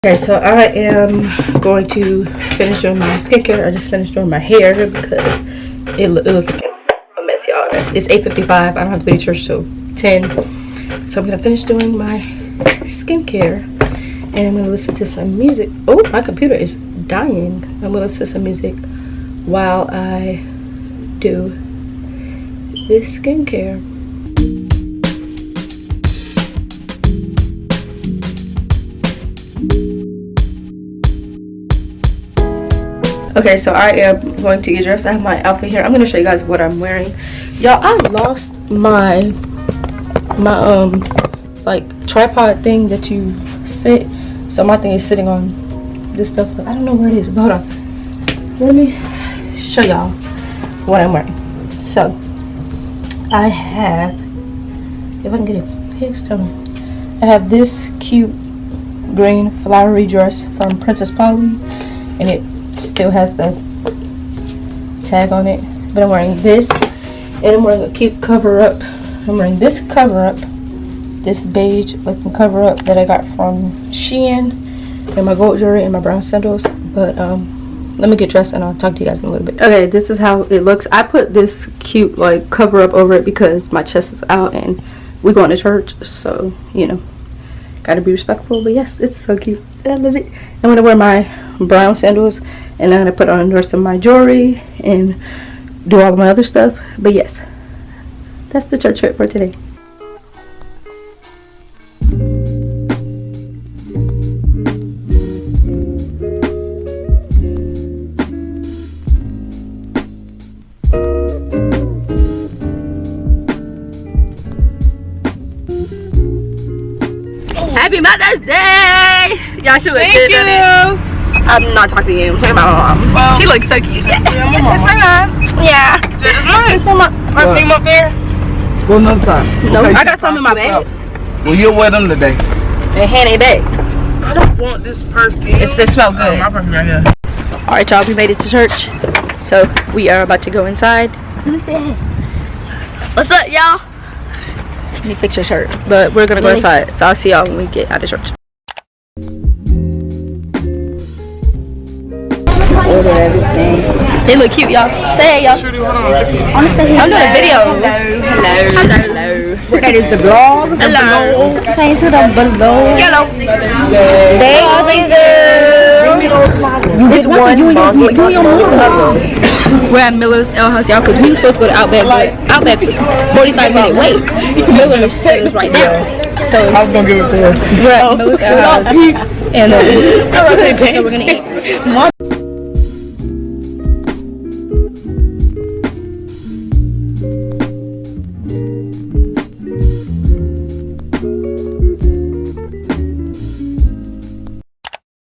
Okay, so I am going to finish doing my skincare. I just finished doing my hair because it was a mess, y'all. It's 8:55. I don't have to be to church till 10. So I'm going to finish doing my skincare. And I'm going to listen to some music. Oh, my computer is dying. I'm going to listen to some music while I do this skincare. Okay, so I am going to get dressed. I have my outfit here. I'm going to show you guys what I'm wearing. Y'all, I lost my like tripod thing that you sit. So my thing is sitting on this stuff, but I don't know where it is. Hold on. Let me show y'all what I'm wearing. So I have, if I can get it fixed, I have this cute green flowery dress from Princess Polly, and it still has the tag on it, but I'm wearing this, and I'm wearing a cute cover up. I'm wearing this cover up, this beige looking cover up that I got from Shein, and my gold jewelry and my brown sandals. But let me get dressed and I'll talk to you guys in a little bit. Okay, this is how it looks. I put this cute like cover up over it because my chest is out and we going to church, so you know, gotta be respectful. But yes, it's so cute. I love it. I'm gonna wear my brown sandals, and I'm gonna put on the rest of my jewelry and do all of my other stuff. But yes, that's the church fit for today. Happy Mother's Day! Y'all should have did it. I'm not talking to you. I'm talking about my mom. Well, she looks so cute. Yeah, my mom. It's my mom. Yeah. Jada's mine. It's my mom. My thing up there. Well, another time. No, okay, I got some in my bag. Well, you'll wear them today. And hand it back. I don't want this perfume. It smells good. My perfume right here. Alright, y'all. We made it to church. So, we are about to go inside. Let me see. What's up, y'all? Let me fix your shirt. But we're going to go inside. So, I'll see y'all when we get out of church. Order everything. They look cute, y'all. Say hey, y'all. I'm doing a video. Hello. That is the vlog. Hello. Say to them below. Hello. It's one. You and your mom. We're at Miller's Ale House, y'all, because we were supposed to go to Outback's 45-minute wait. Miller's is right there. So I was gonna give it to her. We're at Miller's Ale House, and so we're gonna eat.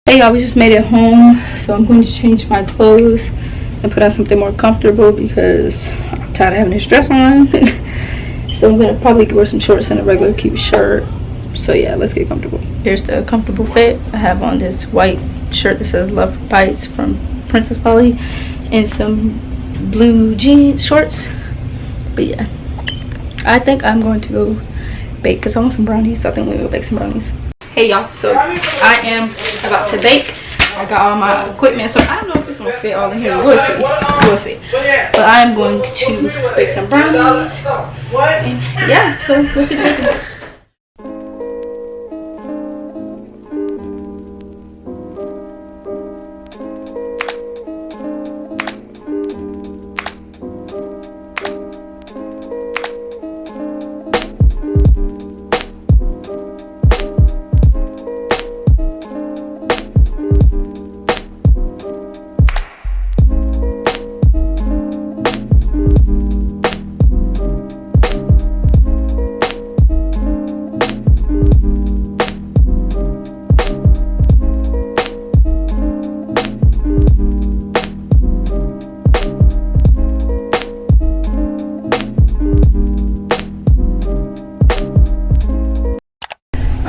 Hey y'all, we just made it home, so I'm going to change my clothes and put on something more comfortable because I'm tired of having this dress on. So I'm going to probably wear some shorts and a regular cute shirt. So yeah, let's get comfortable. Here's the comfortable fit. I have on this white shirt that says Love Bites from Princess Polly and some blue jean shorts. But yeah, I think I'm going to go bake because I want some brownies, so I think we're going to go bake some brownies. Hey y'all, so I am about to bake. I got all my equipment, so I don't know if it's gonna fit all in here. We'll see. But I'm going to bake some brownies. And yeah, so let's get baking.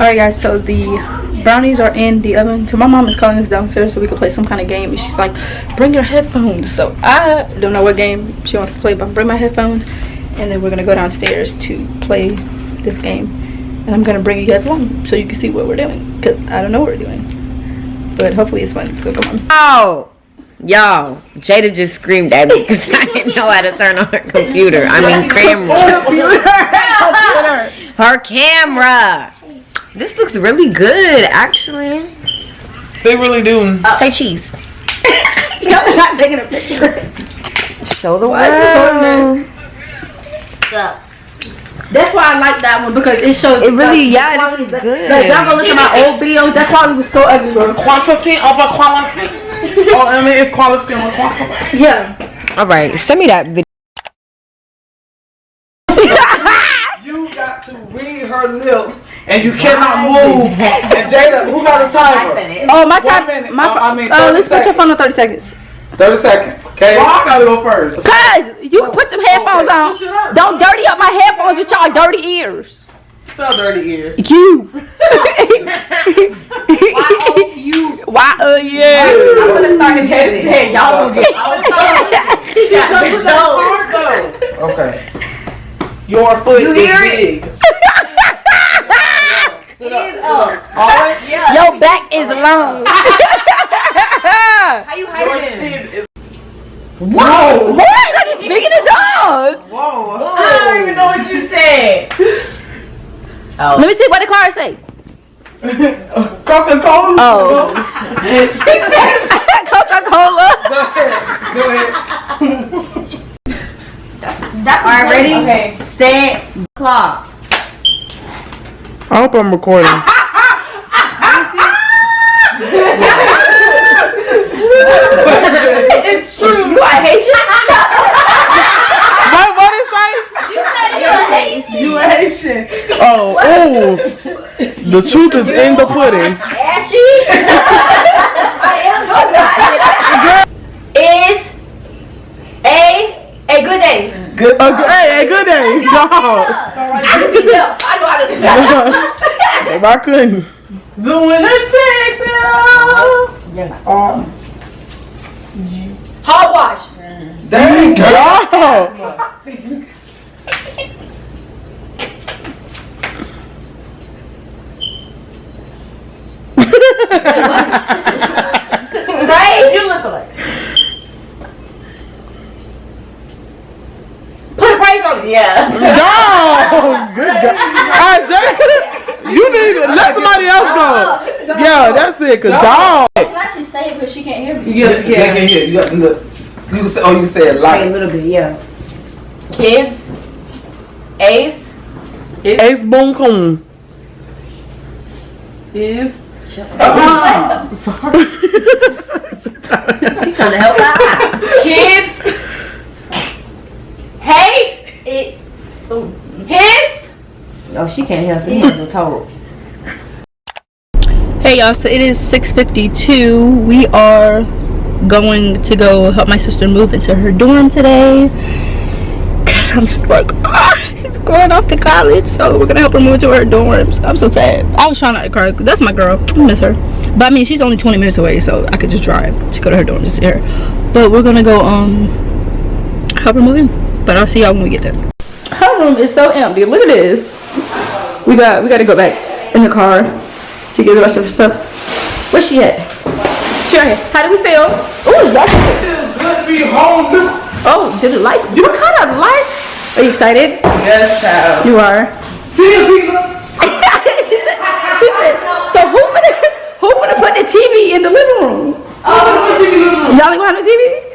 Alright guys, so the brownies are in the oven. So my mom is calling us downstairs so we can play some kind of game. And she's like, bring your headphones. So I don't know what game she wants to play, but bring my headphones. And then we're going to go downstairs to play this game. And I'm going to bring you guys along so you can see what we're doing. Because I don't know what we're doing. But hopefully it's fun. So come on. Oh, y'all, Jada just screamed at me because I didn't know how to turn on her computer. I mean camera. Her camera. This looks really good, actually. They really do. Say cheese. Y'all not taking a picture. Show the world. What's up? That's why I like that one because it shows. It really, yeah, this is good. Like, y'all go look at my old videos. That quality was so ugly. Quantity over quality. Oh, I mean, it's quality over quantity. Yeah. All right, send me that video. You got to read her lips, and you cannot move. And Jada, who got a timer? Oh, my 1 time. minute. My. I mean, Oh, 30 let's put your seconds. phone on 30 seconds. 30 seconds. Okay. Well, I gotta go first. Cause you can put some headphones on. Don't dirty up my headphones with y'all dirty ears. Spell dirty ears. You. Y-O-U. Y-O-U. I'm gonna start head. Y'all gonna get Okay. Your foot You is hear big. Sit up. Sit up. All right. Yeah. Your back is long. How you Your hyping? chin is. Whoa! What? Like it's big in the toes. Whoa. I don't even know what you said. Let me see what the card say. Coca-Cola. Oh. She said. Coca-Cola. Go ahead. That's all right. Ready? Okay. Set. Clock. I hope I'm recording. It's true. You are Haitian? What is that? You a Haitian. Oh, the truth is in the pudding. Ashy? I am good. Is a good day. Good. Hey, good day. No. I can be tough. I know how to do that. If I couldn't. The winner takes it all. Hot wash. There you go. Right? You look like. Put a price on it. Yeah. No. Good God. All right, Jay. You need to let somebody else go. Yeah, that's it. Cause dog. You can actually say it because she can't hear me. Yes, you can hear. You got to look. You can say. Oh, you can say it Like a light. little bit, yeah. Kids. Ace. Ace Boom Coon. Is. Sorry. She's trying to help out. Kids. Hey. It's His. Oh, she can't hear. So you have to talk. Hey y'all, so it is 6:52. We are going to go help my sister move into her dorm today. Cause I'm like, she's going off to college, so we're gonna help her move to her dorms. I'm so sad. I was trying not to cry. That's my girl. I miss her. But I mean, she's only 20 minutes away, so I could just drive to go to her dorm to see her. But we're gonna go help her move in. But I'll see y'all when we get there. Her room is so empty. Look at this. We got to go back in the car to get the rest of her stuff. Where's she at? She right here. How do we feel? Ooh, that's good. It's good to be home. Oh, did the lights? What kind of lights? Are you excited? Yes, child. You are. See you, people. she said, so who gonna put the TV in the living room? Oh, Y'all ain't gonna have no TV?